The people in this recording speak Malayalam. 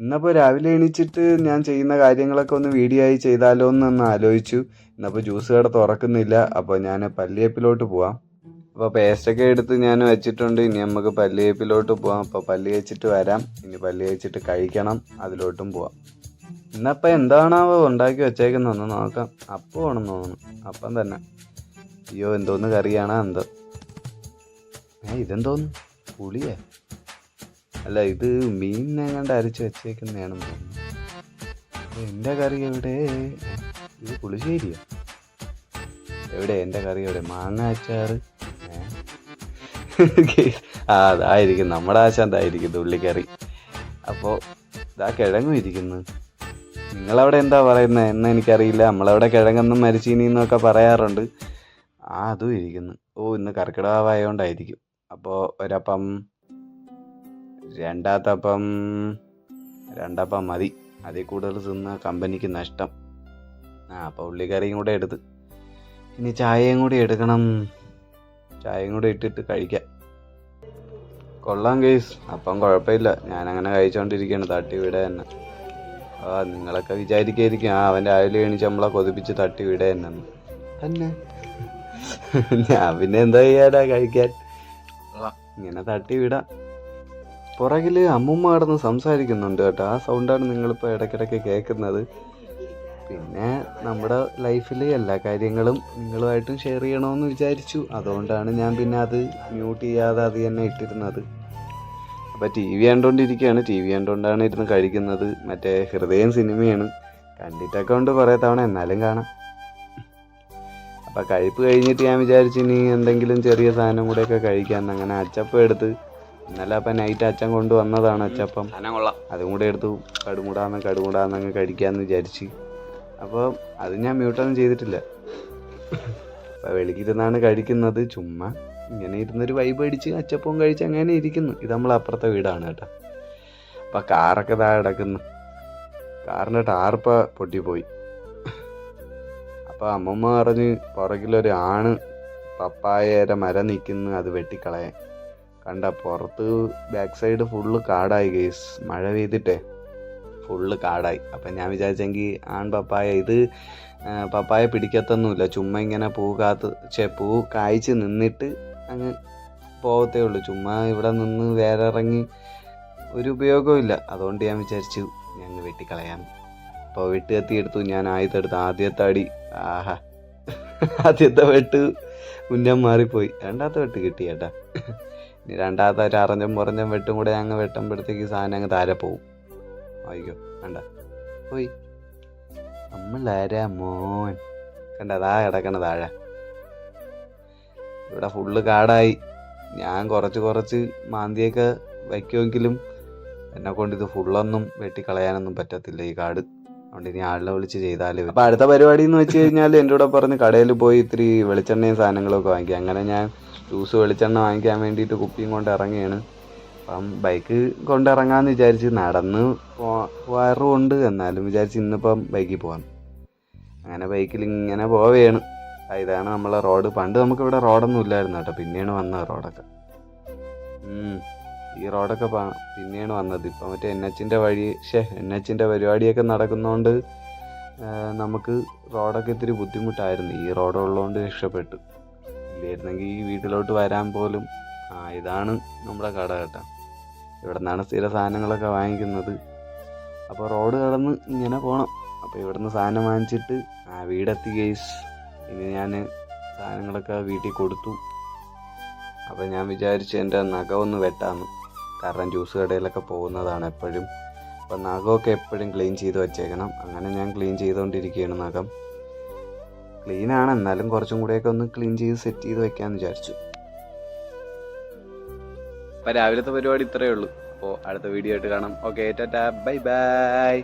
ഇന്നപ്പോൾ രാവിലെ എണീച്ചിട്ട് ഞാൻ ചെയ്യുന്ന കാര്യങ്ങളൊക്കെ ഒന്ന് വീഡിയോ ആയി ചെയ്താലോ എന്നൊന്ന് ആലോചിച്ചു. ഇന്നപ്പോൾ ജ്യൂസ് കട തുറക്കുന്നില്ല. അപ്പോൾ ഞാൻ പല്ലിയേപ്പിലോട്ട് പോവാം. അപ്പോൾ പേസ്റ്റൊക്കെ എടുത്ത് ഞാൻ വെച്ചിട്ടുണ്ട്. ഇനി നമുക്ക് പല്ലിയേപ്പിലോട്ട് പോവാം. അപ്പോൾ പല്ല് തേച്ചിട്ട് വരാം. ഇനി പല്ല് തേച്ചിട്ട് കഴിക്കണം, അതിലോട്ടും പോവാം. ഇന്നപ്പോൾ എന്താണാവോ ഉണ്ടാക്കി വെച്ചേക്കുന്നതെന്ന് നോക്കാം. അപ്പം ആണെന്ന് തോന്നുന്നു. അപ്പം തന്നെ. അയ്യോ, എന്തോന്ന് കറിയാണോ എന്തോ. ഇതെന്തോന്ന് പുളിയേ? അല്ല, ഇത് മീനിനെങ്ങാണ്ട് അരച്ച് വെച്ചേക്കുന്നതാണെന്ന് തോന്നുന്നു. എൻ്റെ കറി എവിടെ? ഇത് പുളിശ്ശേരിയോ? എവിടെ എൻ്റെ കറി? എവിടെ? മാങ്ങ അച്ചാറ്. അതായിരിക്കും നമ്മുടെ ആശാന്തായിരിക്കും ഉള്ളിക്കറി. അപ്പോൾ ഇതാ കിഴങ്ങും ഇരിക്കുന്നു. നിങ്ങളവിടെ എന്താ പറയുന്നത് എന്ന് എനിക്കറിയില്ല. നമ്മളവിടെ കിഴങ്ങെന്നും മരിച്ചീനിന്നൊക്കെ പറയാറുണ്ട്. അതും ഇരിക്കുന്നു. ഇന്ന് കർക്കിടകമായതുകൊണ്ടായിരിക്കും. അപ്പോൾ ഒരപ്പം, രണ്ടപ്പം മതി. അതിൽ കൂടുതൽ തിന്ന കമ്പനിക്ക് നഷ്ടം. അപ്പോൾ ഉള്ളിക്കറിയും കൂടെ എടുത്ത് ഇനി ചായയും കൂടി എടുക്കണം. ചായയും കൂടെ ഇട്ടിട്ട് കഴിക്കാം. കൊള്ളാം ഗൈസ്, അപ്പം കുഴപ്പമില്ല. ഞാനങ്ങനെ കഴിച്ചുകൊണ്ടിരിക്കുകയാണ് തട്ടി വീട തന്നെ. നിങ്ങളൊക്കെ വിചാരിക്കായിരിക്കും അവൻ്റെ രാവിലെ എണീച്ച് നമ്മളെ കൊതിപ്പിച്ച് തട്ടി വീട തന്നെ. ഞാൻ പിന്നെ എന്താ ചെയ്യാടാ, കഴിക്കാൻ ഇങ്ങനെ തട്ടി വിടാം. പുറകിൽ അമ്മുമ്മ കിടന്ന് സംസാരിക്കുന്നുണ്ട് കേട്ടോ. ആ സൗണ്ടാണ് നിങ്ങളിപ്പോൾ ഇടയ്ക്കിടയ്ക്ക് കേൾക്കുന്നത്. പിന്നെ നമ്മുടെ ലൈഫിൽ എല്ലാ കാര്യങ്ങളും നിങ്ങളുമായിട്ടും ഷെയർ ചെയ്യണമെന്ന് വിചാരിച്ചു. അതുകൊണ്ടാണ് ഞാൻ പിന്നെ അത് മ്യൂട്ട് ചെയ്യാതെ അത് തന്നെ ഇട്ടിരുന്നത്. അപ്പോൾ ടി വി കണ്ടുകൊണ്ടിരിക്കുകയാണ്. ടി വി കണ്ടുകൊണ്ടാണ് ഇരുന്ന് കഴിക്കുന്നത്. മറ്റേ ഹൃദയം സിനിമയാണ്. കണ്ടിട്ടൊക്കെ ഉണ്ട് കുറേ തവണ, എന്നാലും കാണാം. അപ്പോൾ കഴിപ്പ് കഴിഞ്ഞിട്ട് ഞാൻ വിചാരിച്ചു ഇനി എന്തെങ്കിലും ചെറിയ സാധനം കൂടെയൊക്കെ കഴിക്കാമെന്ന്. അങ്ങനെ അച്ചപ്പം എടുത്ത്, ഇന്നലെ അപ്പം നൈറ്റ് അച്ഛൻ കൊണ്ട് വന്നതാണ് അച്ചപ്പം. അതും കൂടെ എടുത്തു കടുമുടാന്നങ്ങ് കഴിക്കാമെന്ന് വിചാരിച്ച്. അപ്പോൾ അത് ഞാൻ മ്യൂട്ടൊന്നും ചെയ്തിട്ടില്ല. അപ്പോൾ വെളിക്കിരുന്നാണ് കഴിക്കുന്നത്. ചുമ്മാ ഇങ്ങനെ ഇരുന്നൊരു വൈബ് അടിച്ച് അച്ചപ്പവും കഴിച്ച് അങ്ങനെ ഇരിക്കുന്നു. ഇത് നമ്മൾ അപ്പുറത്തെ വീടാണ് കേട്ടോ. അപ്പോൾ കാറൊക്കെ താഴെ കിടക്കുന്നു. കാറിൻ്റെ ടാർപ്പ പൊട്ടിപ്പോയി. അപ്പോൾ അമ്മമ്മ പറഞ്ഞ് പുറകിലൊരു ആണ് പപ്പായയുടെ മരം നിൽക്കുന്നു, അത് വെട്ടിക്കളയാൻ. കണ്ട പുറത്ത് ബാക്ക് സൈഡ് ഫുള്ള് കാടായി ഗൈസ്. മഴ പെയ്തിട്ടേ ഫുള്ള് കാടായി. അപ്പം ഞാൻ വിചാരിച്ചെങ്കിൽ പപ്പായ ഇത് പപ്പായ പിടിക്കത്തൊന്നുമില്ല. ചുമ്മാ ഇങ്ങനെ പൂ കായ്ച്ച് നിന്നിട്ട് അങ്ങ് പോകത്തേ ഉള്ളൂ. ചുമ്മാ ഇവിടെ നിന്ന് വേറെ ഇറങ്ങി ഒരു ഉപയോഗവും ഇല്ല. അതുകൊണ്ട് ഞാൻ വിചാരിച്ചു ഞങ്ങൾ വെട്ടിക്കളയാം. അപ്പോൾ വെട്ടുകത്തി എടുത്തു. ഞാൻ ആദ്യത്തെ ആദ്യത്തെ അടി, ആദ്യത്തെ വെട്ട് ഉന്നം മാറിപ്പോയി. രണ്ടാമത്തെ വെട്ട് കിട്ടി കേട്ടാ. ഇനി രണ്ടാമത്തെ ഒരു അറഞ്ഞം പുറഞ്ഞം വെട്ടും കൂടെ അങ്ങ് വെട്ടുമ്പോഴത്തേക്ക് സാധനം അങ്ങ് താഴെ പോവും. അയ്യോ കണ്ട പോയി. നമ്മളാരാ മോൻ? കണ്ട താ കിടക്കണ താഴെ. ഇവിടെ ഫുള്ള് കാടായി. ഞാൻ കുറച്ച് മാന്തിയൊക്കെ വയ്ക്കുമെങ്കിലും എന്നെ കൊണ്ട് ഇത് ഫുള്ളൊന്നും വെട്ടിക്കളയാനൊന്നും പറ്റത്തില്ല ഈ കാട്. അതുകൊണ്ട് ഇനി ആളിനെ വിളിച്ച് ചെയ്താലേ. അപ്പോൾ അടുത്ത പരിപാടി എന്ന് വെച്ച് കഴിഞ്ഞാൽ എൻ്റെ കൂടെ പറഞ്ഞ് കടയിൽ പോയി ഇത്തിരി വെളിച്ചെണ്ണയും സാധനങ്ങളൊക്കെ വാങ്ങിക്കുക. അങ്ങനെ ഞാൻ ജ്യൂസ് വെളിച്ചെണ്ണ വാങ്ങിക്കാൻ വേണ്ടിയിട്ട് കുപ്പിയും കൊണ്ട് ഇറങ്ങിയാണ്. അപ്പം ബൈക്ക് കൊണ്ടിറങ്ങാമെന്ന് വിചാരിച്ച്. നടന്ന് പോകാറുമുണ്ട്, എന്നാലും വിചാരിച്ച് ഇന്നിപ്പം ബൈക്കിൽ പോകാം. അങ്ങനെ ബൈക്കിൽ ഇങ്ങനെ പോവുകയാണ്. ഇതാണ് നമ്മളെ റോഡ്. പണ്ട് നമുക്കിവിടെ റോഡൊന്നും ഇല്ലായിരുന്നു കേട്ടോ. പിന്നെയാണ് വന്നത് റോഡൊക്കെ. ഈ റോഡൊക്കെ പിന്നെയാണ് വന്നത്. ഇപ്പം മറ്റേ NHൻ്റെ NHൻ്റെ പരിപാടിയൊക്കെ നടക്കുന്നതുകൊണ്ട് നമുക്ക് റോഡൊക്കെ ഇത്തിരി ബുദ്ധിമുട്ടായിരുന്നു. ഈ റോഡുള്ളതുകൊണ്ട് രക്ഷപ്പെട്ടു. ഇല്ലായിരുന്നെങ്കിൽ ഈ വീട്ടിലോട്ട് വരാൻ പോലും. ഇതാണ് നമ്മുടെ കട കേട്ടോ. ഇവിടെ നിന്നാണ് സ്ഥിര സാധനങ്ങളൊക്കെ വാങ്ങിക്കുന്നത്. അപ്പോൾ റോഡ് കടന്ന് ഇങ്ങനെ പോകണം. അപ്പോൾ ഇവിടുന്ന് സാധനം വാങ്ങിച്ചിട്ട് വീടെത്തി ഗൈസ്. ഇനി ഞാൻ സാധനങ്ങളൊക്കെ വീട്ടിൽ കൊടുത്തു. അപ്പോൾ ഞാൻ വിചാരിച്ചു എൻ്റെ നഖമൊന്ന് വെട്ടാമെന്ന്. കാരണം ജ്യൂസ് കടയിലൊക്കെ പോകുന്നതാണ് എപ്പോഴും. അപ്പോൾ നഖമൊക്കെ എപ്പോഴും ക്ലീൻ ചെയ്ത് വെച്ചേക്കണം. അങ്ങനെ ഞാൻ ക്ലീൻ ചെയ്തുകൊണ്ടിരിക്കുകയാണ്. നഖം ക്ലീനാണ്, എന്നാലും കുറച്ചും കൂടെയൊക്കെ ഒന്ന് ക്ലീൻ ചെയ്ത് സെറ്റ് ചെയ്ത് വെക്കാമെന്ന് വിചാരിച്ചു. അപ്പോൾ രാവിലത്തെ പരിപാടി ഇത്രയേ ഉള്ളൂ. അപ്പോൾ അടുത്ത വീഡിയോ ആയിട്ട് കാണാം. Okay, Tata, bye bye.